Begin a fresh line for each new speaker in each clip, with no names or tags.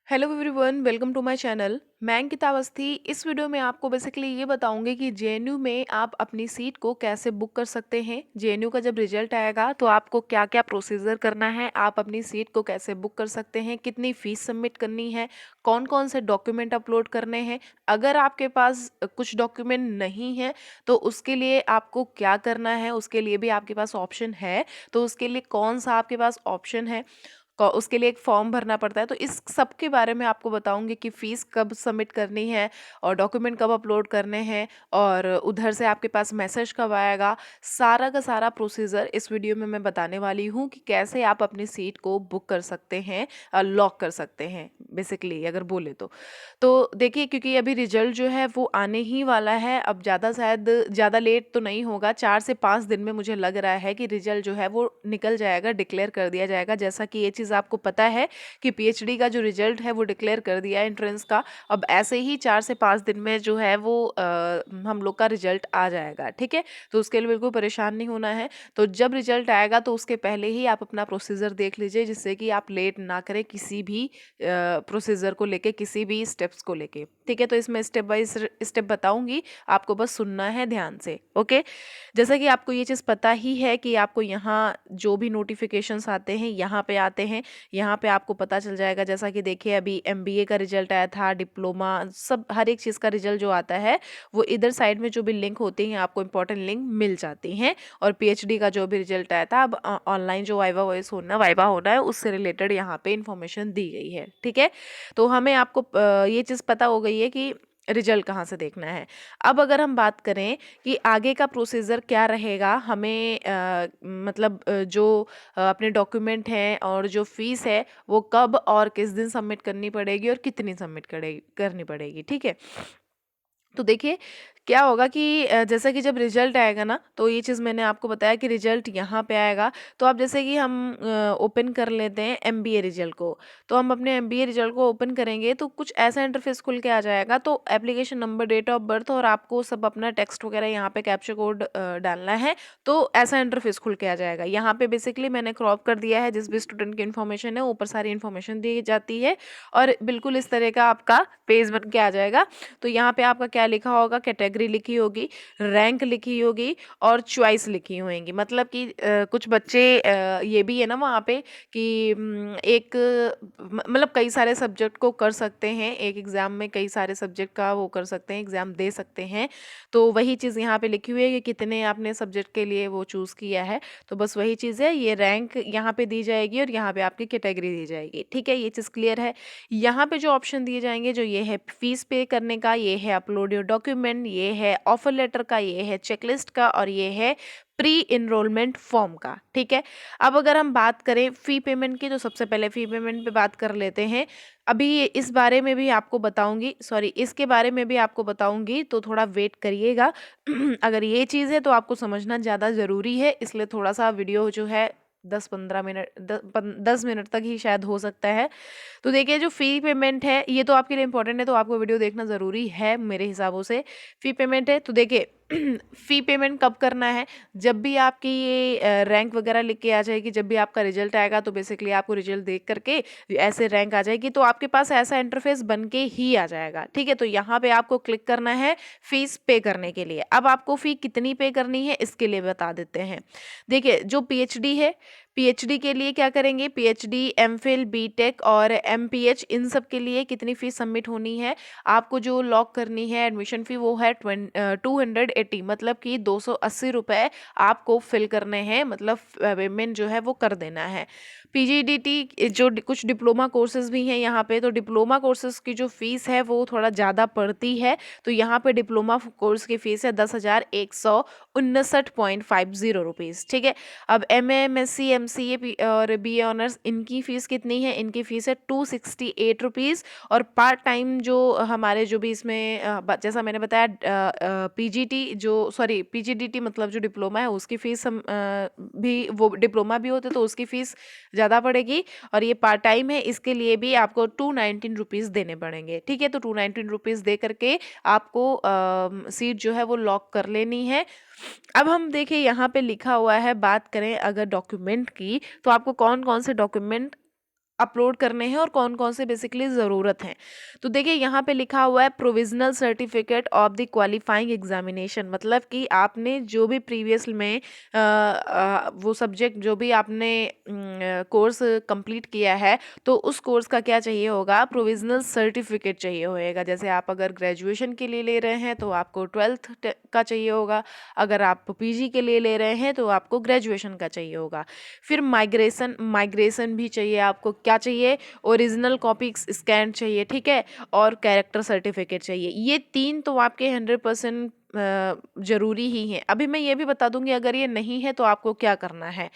Hello everyone, welcome to my channel. मैं अंकिता अवस्थी। इस video में आपको बेसिकली ये बताऊंगी कि जेएनयू में आप अपनी सीट को कैसे बुक कर सकते हैं। जेएनयू का जब रिजल्ट आएगा तो आपको क्या क्या प्रोसीजर करना है, आप अपनी सीट को कैसे बुक कर सकते हैं, कितनी फीस सबमिट करनी है, कौन कौन से डॉक्यूमेंट अपलोड करने हैं। अगर आपके पास कुछ डॉक्यूमेंट नहीं है तो उसके लिए आपको क्या करना है, उसके लिए भी आपके पास ऑप्शन है। तो उसके लिए कौन सा आपके पास ऑप्शन है, उसके लिए एक फॉर्म भरना पड़ता है। तो इस सब के बारे में आपको बताऊंगी कि फ़ीस कब सबमिट करनी है और डॉक्यूमेंट कब अपलोड करने हैं और उधर से आपके पास मैसेज कब आएगा। सारा का सारा प्रोसीजर इस वीडियो में मैं बताने वाली हूँ कि कैसे आप अपनी सीट को बुक कर सकते हैं, लॉक कर सकते हैं बेसिकली अगर बोले तो देखिए, क्योंकि अभी रिजल्ट जो है वो आने ही वाला है। अब शायद ज़्यादा लेट तो नहीं होगा, 4 से 5 दिन में मुझे लग रहा है कि रिजल्ट जो है वो निकल जाएगा, डिक्लेयर कर दिया जाएगा। जैसा कि ये चीज़ आपको पता है कि पीएचडी का जो रिजल्ट है वो डिक्लेयर कर दिया है एंट्रेंस का। अब ऐसे ही 4 से 5 दिन में जो है वो हम लोग का रिजल्ट आ जाएगा, ठीक है। तो उसके लिए बिल्कुल परेशान नहीं होना है। तो जब रिजल्ट आएगा तो उसके पहले ही आप अपना प्रोसीजर देख लीजिए, जिससे कि आप लेट ना करें किसी भी प्रोसीजर को लेके, किसी भी स्टेप्स को लेके, ठीक है। तो इसमें स्टेप बाय स्टेप बताऊंगी, आपको बस सुनना है ध्यान से, ओके। जैसा कि आपको ये चीज़ पता ही है कि आपको यहाँ जो भी नोटिफिकेशंस आते हैं यहाँ पे आते हैं, यहाँ पे आपको पता चल जाएगा। जैसा कि देखिए, अभी एमबीए का रिजल्ट आया था, डिप्लोमा, सब हर एक चीज़ का रिजल्ट जो आता है वो इधर साइड में जो भी लिंक होती हैं आपको इंपॉर्टेंट लिंक मिल जाती हैं। और पीएचडी का जो भी रिजल्ट आया था, अब ऑनलाइन जो वाइवा होना है उससे रिलेटेड यहाँ पे इंफॉर्मेशन दी गई है, ठीक है। तो हमें आपको ये चीज़ पता हो गई है कि रिजल्ट कहाँ से देखना है। अब अगर हम बात करें कि आगे का प्रोसीजर क्या रहेगा, हमें मतलब जो अपने डॉक्यूमेंट हैं और जो फीस है वो कब और किस दिन सबमिट करनी पड़ेगी और कितनी सबमिट करनी पड़ेगी, ठीक है। तो देखिए, क्या होगा कि जैसा कि जब रिजल्ट आएगा ना, तो ये चीज़ मैंने आपको बताया कि रिजल्ट यहाँ पे आएगा। तो अब जैसे कि हम ओपन कर लेते हैं एमबीए रिजल्ट को। तो हम अपने एमबीए रिजल्ट को ओपन करेंगे तो कुछ ऐसा इंटरफेस खुल के आ जाएगा। तो application number, date of birth और आपको सब अपना टेक्स्ट वगैरह यहाँ पे कैप्चा कोड डालना है। तो ऐसा इंटरफेस खुल के आ जाएगा। यहाँ पे बेसिकली मैंने क्रॉप कर दिया है, जिस भी स्टूडेंट की इन्फॉर्मेशन है ऊपर सारी इन्फॉर्मेशन दी जाती है और बिल्कुल इस तरह का आपका पेज बन के आ जाएगा। तो यहाँ पे आपका क्या लिखा होगा, कैटेगरी लिखी होगी, रैंक लिखी होगी और चॉइस लिखी होंगी। मतलब कि कुछ बच्चे ये भी है ना वहाँ पे कि एक मतलब कई सारे सब्जेक्ट को कर सकते हैं, एक एग्ज़ाम में कई सारे सब्जेक्ट का वो कर सकते हैं, एग्ज़ाम दे सकते हैं। तो वही चीज़ यहाँ पे लिखी हुई है कि कितने आपने सब्जेक्ट के लिए वो चूज़ किया है। तो बस वही चीज़ है, ये रैंक यहाँ पे दी जाएगी और यहाँ पे आपकी कैटेगरी दी जाएगी, ठीक है। ये चीज़ क्लियर है। यहाँ पे जो ऑप्शन दिए जाएंगे, जो ये है फीस पे करने का, ये है अपलोड योर डॉक्यूमेंट, ये है ऑफर लेटर का, ये है चेकलिस्ट का और ये है प्री इनरोलमेंट फॉर्म का, ठीक है। अब अगर हम बात करें फ़ी पेमेंट की, तो सबसे पहले फ़ी पेमेंट पे बात कर लेते हैं। अभी इस बारे में भी आपको बताऊंगी, सॉरी, इसके बारे में भी आपको बताऊंगी, तो थोड़ा वेट करिएगा। अगर ये चीज़ है तो आपको समझना ज़्यादा ज़रूरी है, इसलिए थोड़ा सा वीडियो जो है 10-15 मिनट 10 मिनट तक ही शायद हो सकता है। तो देखिए, जो फ़ी पेमेंट है ये तो आपके लिए इम्पोर्टेंट है, तो आपको वीडियो देखना ज़रूरी है मेरे हिसाबों से। फ़ी पेमेंट है तो देखिए, फ़ी पेमेंट कब करना है, जब भी आपकी ये रैंक वगैरह लिख के आ जाएगी, जब भी आपका रिजल्ट आएगा तो बेसिकली आपको रिजल्ट देख करके ऐसे रैंक आ जाएगी, तो आपके पास ऐसा इंटरफेस बन के ही आ जाएगा, ठीक है। तो यहाँ पे आपको क्लिक करना है फीस पे करने के लिए। अब आपको फ़ी कितनी पे करनी है इसके लिए बता देते हैं। देखिए, जो पीएचडी है, पीएचडी के लिए क्या करेंगे, पीएचडी, एमफिल, बीटेक और एमपीएच, इन सब के लिए कितनी फीस सबमिट होनी है, आपको जो लॉक करनी है एडमिशन फ़ी, वो है 280, मतलब कि 280 रुपये आपको फिल करने हैं, मतलब पेमेंट जो है वो कर देना है। पीजीडीटी, जो कुछ डिप्लोमा कोर्सेज भी हैं यहाँ पे, तो डिप्लोमा कोर्सेज की जो फीस है वो थोड़ा ज़्यादा पड़ती है। तो यहाँ पे डिप्लोमा कोर्स की फीस है 10,159.50 रुपीज़, ठीक है। अब M M S C, M C A और बी ए ऑनर्स, इनकी फ़ीस कितनी है, इनकी फ़ीस है 268 रुपीज़। और पार्ट टाइम जो हमारे जो भी इसमें जैसा मैंने बताया, पीजीटी जो, सॉरी, पीजीडीटी मतलब जो डिप्लोमा है उसकी फ़ीस हम भी, वो डिप्लोमा भी होते तो उसकी फ़ीस ज़्यादा पड़ेगी। और ये पार्ट टाइम है, इसके लिए भी आपको 219 रुपीज़ देने पड़ेंगे, ठीक है। तो 219 रुपीज़ दे करके आपको सीट जो है वो लॉक कर लेनी है। अब हम देखिए, यहाँ पे लिखा हुआ है, बात करें अगर डॉक्यूमेंट की, तो आपको कौन कौन से डॉक्यूमेंट अपलोड करने हैं और कौन कौन से बेसिकली ज़रूरत हैं। तो देखिए यहाँ पे लिखा हुआ है provisional certificate of the qualifying examination, मतलब कि आपने जो भी प्रीवियस में वो सब्जेक्ट जो भी आपने कोर्स कंप्लीट किया है, तो उस कोर्स का क्या चाहिए होगा, प्रोविजनल सर्टिफिकेट चाहिए होएगा। जैसे आप अगर ग्रेजुएशन के लिए ले रहे हैं तो आपको 12th का चाहिए होगा, अगर आप पीजी के लिए ले रहे हैं तो आपको ग्रेजुएशन का चाहिए होगा। फिर माइग्रेशन माइग्रेशन भी चाहिए आपको, क्या चाहिए, ओरिजिनल कॉपी स्कैन चाहिए, ठीक है, और कैरेक्टर सर्टिफिकेट चाहिए। ये 3 तो आपके 100% ज़रूरी ही हैं। अभी मैं ये भी बता दूंगी अगर ये नहीं है तो आपको क्या करना है।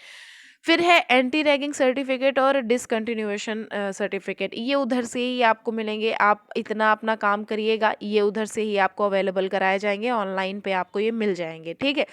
फिर है एंटी रैगिंग सर्टिफिकेट और डिसकंटिन्यूएशन सर्टिफिकेट, ये उधर से ही आपको मिलेंगे। आप इतना अपना काम करिएगा, ये उधर से ही आपको अवेलेबल कराए जाएंगे, ऑनलाइन पे आपको ये मिल जाएंगे, ठीक है।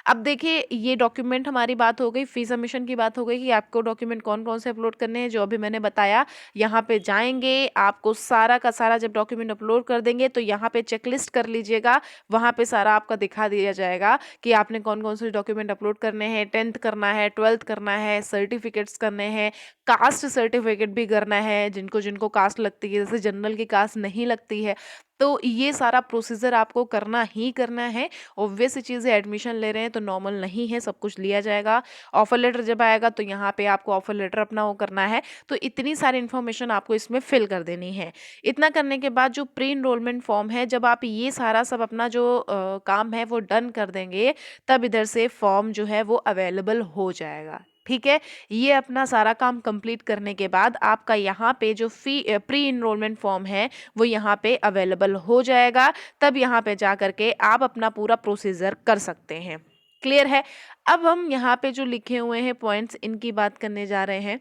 अब देखिए ये डॉक्यूमेंट हमारी बात हो गई, फी सबमिशन की बात हो गई कि आपको डॉक्यूमेंट कौन कौन से अपलोड करने हैं, जो अभी मैंने बताया। यहाँ पे जाएंगे, आपको सारा का सारा जब डॉक्यूमेंट अपलोड कर देंगे तो यहाँ पे चेकलिस्ट कर लीजिएगा, वहाँ पे सारा आपका दिखा दिया जाएगा कि आपने कौन कौन से डॉक्यूमेंट अपलोड करने हैं। 10th करना है, 12th करना है, सर्टिफिकेट्स करने हैं, कास्ट सर्टिफिकेट भी करना है, जिनको जिनको कास्ट लगती है, जैसे जनरल की कास्ट नहीं लगती है। तो ये सारा प्रोसीजर आपको करना ही करना है। ऑब्वियस चीज़ है, एडमिशन ले रहे हैं तो नॉर्मल नहीं है, सब कुछ लिया जाएगा। ऑफर लेटर जब आएगा तो यहाँ पे आपको ऑफर लेटर अपना वो करना है। तो इतनी सारी इन्फॉर्मेशन आपको इसमें फिल कर देनी है। इतना करने के बाद जो प्री इनरोलमेंट फॉर्म है, जब आप ये सारा सब अपना जो काम है वो डन कर देंगे, तब इधर से फॉर्म जो है वो अवेलेबल हो जाएगा, ठीक है। ये अपना सारा काम कंप्लीट करने के बाद आपका यहाँ पे जो प्री इनरोलमेंट फॉर्म है वो यहाँ पे अवेलेबल हो जाएगा। तब यहाँ पे जा करके आप अपना पूरा प्रोसीजर कर सकते हैं। क्लियर है। अब हम यहाँ पे जो लिखे हुए हैं पॉइंट्स, इनकी बात करने जा रहे हैं।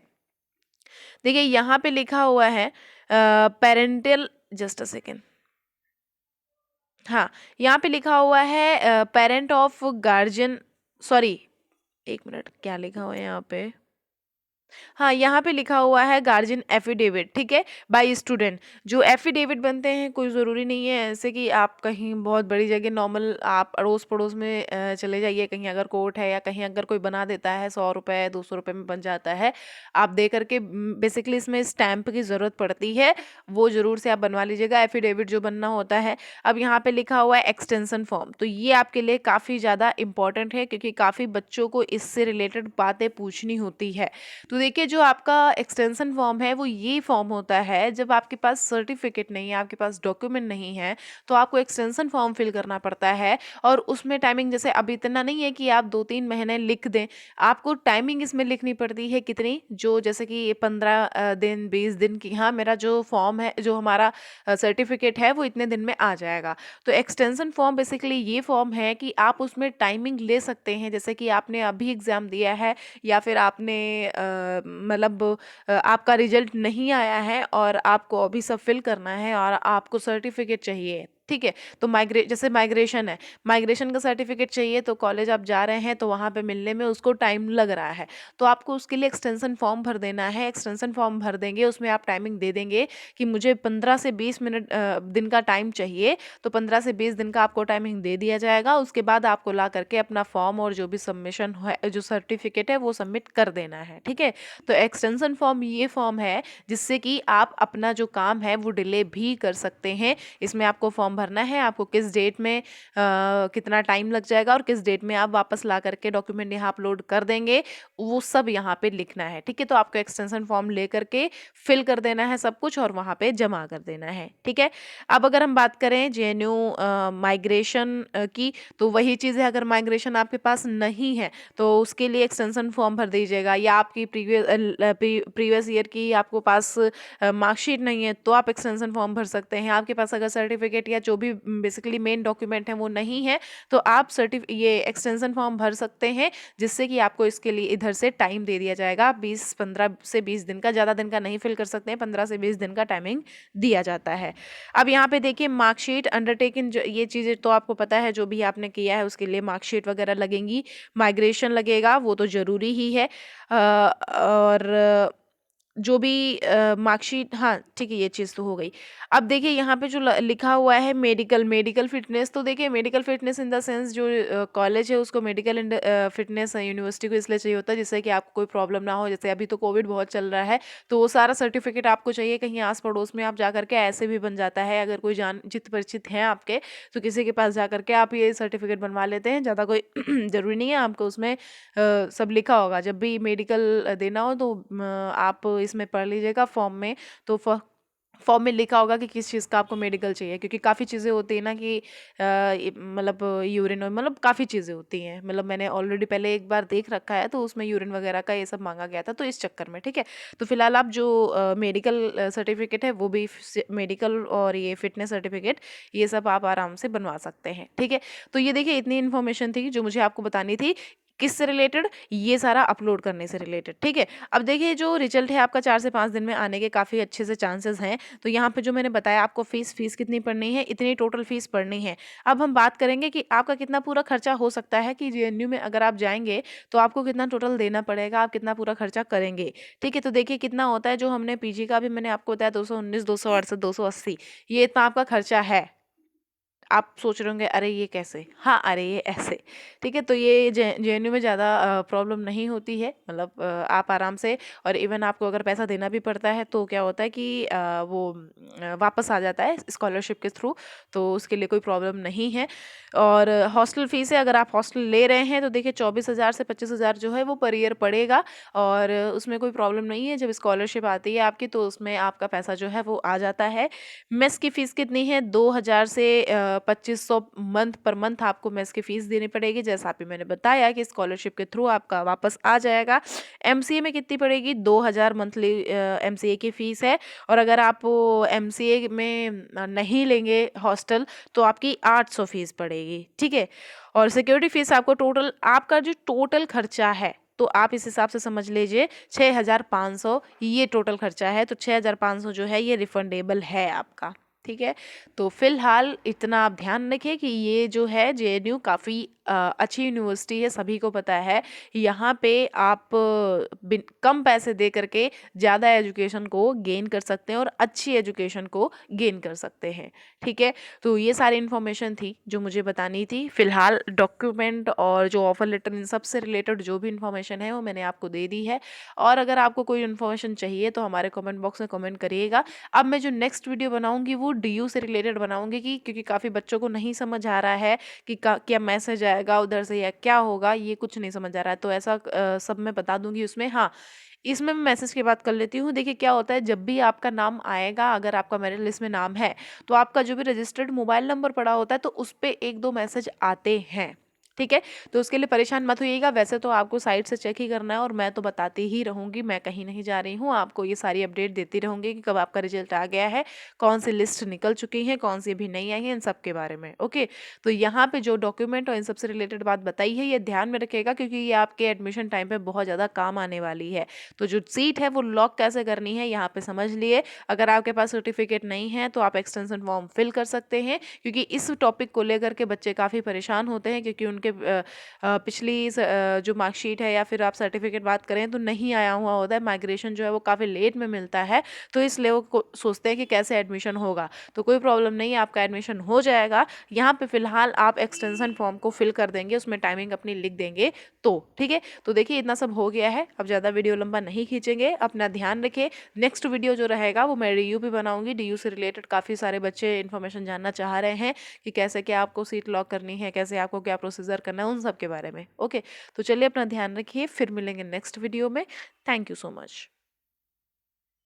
देखिए यहाँ पे लिखा हुआ है पेरेंटल, जस्ट अ सेकेंड, हाँ, यहाँ पे लिखा हुआ है पेरेंट ऑफ गार्जियन, सॉरी, एक मिनट, क्या लिखा हुआ है यहाँ पे, हाँ, यहाँ पे लिखा हुआ है गार्जियन एफिडेविट, ठीक है, बाय स्टूडेंट। जो एफिडेविट बनते हैं, कोई ज़रूरी नहीं है ऐसे कि आप कहीं बहुत बड़ी जगह, नॉर्मल आप अड़ोस पड़ोस में चले जाइए, कहीं अगर कोर्ट है या कहीं अगर कोई बना देता है, 100 रुपये 200 रुपये में बन जाता है, आप दे करके। बेसिकली इसमें स्टैंप की ज़रूरत पड़ती है, वो ज़रूर से आप बनवा लीजिएगा, एफिडेविट जो बनना होता है। अब यहाँ पे लिखा हुआ है एक्सटेंशन फॉर्म, तो ये आपके लिए काफ़ी ज़्यादा इंपॉर्टेंट है, क्योंकि काफ़ी बच्चों को इससे रिलेटेड बातें पूछनी होती है। तो देखिए जो आपका एक्सटेंशन फॉर्म है वो ये फॉर्म होता है, जब आपके पास सर्टिफिकेट नहीं है, आपके पास डॉक्यूमेंट नहीं है, तो आपको एक्सटेंशन फॉर्म फिल करना पड़ता है। और उसमें टाइमिंग, जैसे अब इतना नहीं है कि आप 2-3 महीने लिख दें, आपको टाइमिंग इसमें लिखनी पड़ती है कितनी, जो जैसे कि 15 दिन 20 दिन की, हाँ, मेरा जो फॉर्म है, जो हमारा सर्टिफिकेट है वो इतने दिन में आ जाएगा। तो एक्सटेंशन फॉर्म बेसिकली ये फॉर्म है कि आप उसमें टाइमिंग ले सकते हैं, जैसे कि आपने अभी एग्ज़ाम दिया है, या फिर आपने मतलब आपका रिजल्ट नहीं आया है और आपको अभी सब फिल करना है और आपको सर्टिफिकेट चाहिए, ठीक है। तो जैसे माइग्रेशन है, माइग्रेशन का सर्टिफिकेट चाहिए, तो कॉलेज आप जा रहे हैं तो वहाँ पे मिलने में उसको टाइम लग रहा है, तो आपको उसके लिए एक्सटेंशन फॉर्म भर देना है। एक्सटेंशन फॉर्म भर देंगे, उसमें आप टाइमिंग दे देंगे कि मुझे 15 से 20 दिन का टाइम चाहिए, तो 15 से 20 दिन का आपको टाइमिंग दे दिया जाएगा। उसके बाद आपको ला करके अपना फॉर्म और जो भी सबमिशन है, जो सर्टिफिकेट है, वो सबमिट कर देना है, ठीक है। तो एक्सटेंशन फॉर्म ये फॉर्म है जिससे कि आप अपना जो काम है वो डिले भी कर सकते हैं। इसमें आपको फॉर्म भरना है, आपको किस डेट में कितना टाइम लग जाएगा और किस डेट में आप वापस ला करके डॉक्यूमेंट यहाँ अपलोड कर देंगे, वो सब यहाँ पे लिखना है, ठीक है। तो आपको एक्सटेंशन फॉर्म ले करके फिल कर देना है सब कुछ और वहाँ पे जमा कर देना है, ठीक है। अब अगर हम बात करें जेएनयू माइग्रेशन की, तो वही चीज़ है, अगर माइग्रेशन आपके पास नहीं है तो उसके लिए एक्सटेंशन फॉर्म भर दीजिएगा, या आपकी प्रीवियस ईयर की आपको पास मार्कशीट नहीं है तो आप एक्सटेंशन फॉर्म भर सकते हैं। आपके पास अगर सर्टिफिकेट या जो भी बेसिकली मेन डॉक्यूमेंट है वो नहीं है, तो आप ये एक्सटेंशन फॉर्म भर सकते हैं, जिससे कि आपको इसके लिए इधर से टाइम दे दिया जाएगा। 15 से 20 दिन का, ज़्यादा दिन का नहीं फिल कर सकते हैं, 15 से 20 दिन का टाइमिंग दिया जाता है। अब यहाँ पे देखिए मार्कशीट अंडरटेकिंग, ये चीज़ें तो आपको पता है, जो भी आपने किया है उसके लिए मार्कशीट वगैरह लगेंगी, माइग्रेशन लगेगा, वो तो ज़रूरी ही है। और जो भी मार्कशीट, हाँ, ठीक है, ये चीज़ तो हो गई। अब देखिए यहाँ पे जो लिखा हुआ है मेडिकल, मेडिकल फिटनेस, तो देखिए medical fitness in the sense जो कॉलेज है उसको मेडिकल एंड फिटनेस यूनिवर्सिटी को इसलिए चाहिए होता है जिससे कि आपको कोई प्रॉब्लम ना हो। जैसे अभी तो कोविड बहुत चल रहा है, तो वो सारा सर्टिफिकेट आपको चाहिए। कहीं आस पड़ोस में आप जा करके ऐसे भी बन जाता है, अगर कोई जान जित परिचित हैं आपके, तो किसी के पास जा करके आप ये सर्टिफिकेट बनवा लेते हैं। ज़्यादा कोई ज़रूरी नहीं है आपको उसमें सब लिखा होगा। जब भी मेडिकल देना हो तो आप इसमें पढ़ लीजिएगा फॉर्म में, तो फॉर्म में लिखा होगा कि किस चीज़ का आपको मेडिकल चाहिए, क्योंकि काफ़ी चीज़ें होती हैं ना कि मतलब यूरिन, मतलब काफ़ी चीज़ें होती हैं। मतलब मैंने ऑलरेडी पहले एक बार देख रखा है, तो उसमें यूरिन वगैरह का ये सब मांगा गया था, तो इस चक्कर में, ठीक है। तो फिलहाल आप जो मेडिकल सर्टिफिकेट है वो भी मेडिकल और ये फिटनेस सर्टिफिकेट, ये सब आप आराम से बनवा सकते हैं, ठीक है। तो ये देखिए इतनी इन्फॉर्मेशन थी जो मुझे आपको बतानी थी, किससे रिलेटेड, ये सारा अपलोड करने से रिलेटेड, ठीक है। अब देखिए जो रिजल्ट है आपका 4 से 5 दिन में आने के काफ़ी अच्छे से चांसेस हैं। तो यहाँ पे जो मैंने बताया आपको फीस कितनी पड़नी है, इतनी टोटल फीस पड़नी है। अब हम बात करेंगे कि आपका कितना पूरा खर्चा हो सकता है, कि जेएनयू में अगर आप जाएँगे तो आपको कितना टोटल देना पड़ेगा, आप कितना पूरा खर्चा करेंगे, ठीक है। तो देखिए कितना होता है, जो हमने पीजी का भी मैंने आपको बताया 219, 268, 280, ये इतना आपका खर्चा है। आप सोच रहे होंगे अरे ये कैसे? हाँ, अरे ये ऐसे, ठीक है। तो ये जेएनयू में ज़्यादा प्रॉब्लम नहीं होती है, मतलब आप आराम से, और इवन आपको अगर पैसा देना भी पड़ता है तो क्या होता है कि वो वापस आ जाता है स्कॉलरशिप के थ्रू, तो उसके लिए कोई प्रॉब्लम नहीं है। और हॉस्टल फ़ीस है, अगर आप हॉस्टल ले रहे हैं तो देखिए 24,000 से 25,000 जो है वो पर ईयर पड़ेगा, और उसमें कोई प्रॉब्लम नहीं है। जब स्कॉलरशिप आती है आपकी तो उसमें आपका पैसा जो है वो आ जाता है। मेस की फ़ीस कितनी है? 2,000 से 2,500 मंथ पर मंथ आपको मेस की फ़ीस देनी पड़ेगी, जैसा अभी मैंने बताया कि स्कॉलरशिप के थ्रू आपका वापस आ जाएगा। एमसीए में कितनी पड़ेगी? 2,000 मंथली एमसीए की फ़ीस है, और अगर आप एमसीए में नहीं लेंगे हॉस्टल तो आपकी 800 फ़ीस पड़ेगी, ठीक है? और सिक्योरिटी फ़ीस आपको टोटल, आपका जो टोटल खर्चा है, तो आप इस हिसाब से समझ लीजिए 6,500 ये टोटल खर्चा है, तो 6,500 जो है ये रिफंडेबल है आपका, ठीक है। तो फिलहाल इतना आप ध्यान रखिए कि ये जो है जेएनयू काफ़ी अच्छी यूनिवर्सिटी है, सभी को पता है। यहाँ पे आप कम पैसे दे करके ज़्यादा एजुकेशन को गेन कर सकते हैं, और अच्छी एजुकेशन को गेन कर सकते हैं, ठीक है। तो ये सारी इन्फॉर्मेशन थी जो मुझे बतानी थी। फिलहाल डॉक्यूमेंट और जो ऑफर लेटर, इन सब से रिलेटेड जो भी इन्फॉर्मेशन है वो मैंने आपको दे दी है, और अगर आपको कोई इन्फॉर्मेशन चाहिए तो हमारे कमेंट बॉक्स में कमेंट करिएगा। अब मैं जो नेक्स्ट वीडियो बनाऊंगी वो डीयू से रिलेटेड बनाऊंगी, कि क्योंकि काफ़ी बच्चों को नहीं समझ आ रहा है कि क्या मैसेज आएगा उधर से या क्या होगा, ये कुछ नहीं समझ आ रहा है, तो ऐसा सब मैं बता दूंगी उसमें। हाँ, इसमें मैं मैसेज की बात कर लेती हूँ। देखिए क्या होता है, जब भी आपका नाम आएगा, अगर आपका मेरिट लिस्ट में नाम है, तो आपका जो भी रजिस्टर्ड मोबाइल नंबर पड़ा होता है तो उस पे 1-2 मैसेज आते हैं, ठीक है? तो उसके लिए परेशान मत होइएगा, वैसे तो आपको साइट से चेक ही करना है, और मैं तो बताती ही रहूँगी, मैं कहीं नहीं जा रही हूँ, आपको ये सारी अपडेट देती रहूँगी कि कब आपका रिजल्ट आ गया है, कौन-सी लिस्ट निकल चुकी है, कौन-सी अभी नहीं आई है, इन सब के बारे में, ओके? तो यहाँ पे जो डॉक्यूमेंट और इन सब से रिलेटेड बात बताई है, ये ध्यान में रखिएगा, क्योंकि ये आपके एडमिशन टाइम पे बहुत ज़्यादा काम आने वाली है। तो जो सीट है वो लॉक कैसे करनी है यहाँ पे समझ लिए। अगर आपके पास सर्टिफिकेट नहीं है तो आप एक्सटेंशन फॉर्म फिल कर सकते हैं, क्योंकि इस टॉपिक को लेकर के बच्चे काफ़ी परेशान होते हैं, क्योंकि उनके पिछली जो मार्कशीट है या फिर आप सर्टिफिकेट बात करें तो नहीं आया हुआ होता है, माइग्रेशन जो है वो काफ़ी लेट में मिलता है, तो इसलिए वो सोचते हैं कि कैसे एडमिशन होगा। तो कोई प्रॉब्लम नहीं है, आपका एडमिशन हो जाएगा। यहाँ पे फिलहाल आप एक्सटेंशन फॉर्म को फिल कर देंगे, उसमें टाइमिंग अपनी लिख देंगे, तो ठीक है। तो देखिए इतना सब हो गया है, अब ज़्यादा वीडियो लंबा नहीं खींचेंगे, अपना ध्यान रखिए। नेक्स्ट वीडियो जो रहेगा वो मैं डीयू पे बनाऊंगी, डीयू से रिलेटेड काफ़ी सारे बच्चे इन्फॉर्मेशन जानना चाह रहे हैं कि कैसे क्या आपको सीट लॉक करनी है, कैसे आपको क्या प्रोसीजर करना है, उन सब के बारे में, ओके। तो चलिए अपना ध्यान रखिए, फिर मिलेंगे नेक्स्ट वीडियो में। Thank you so much.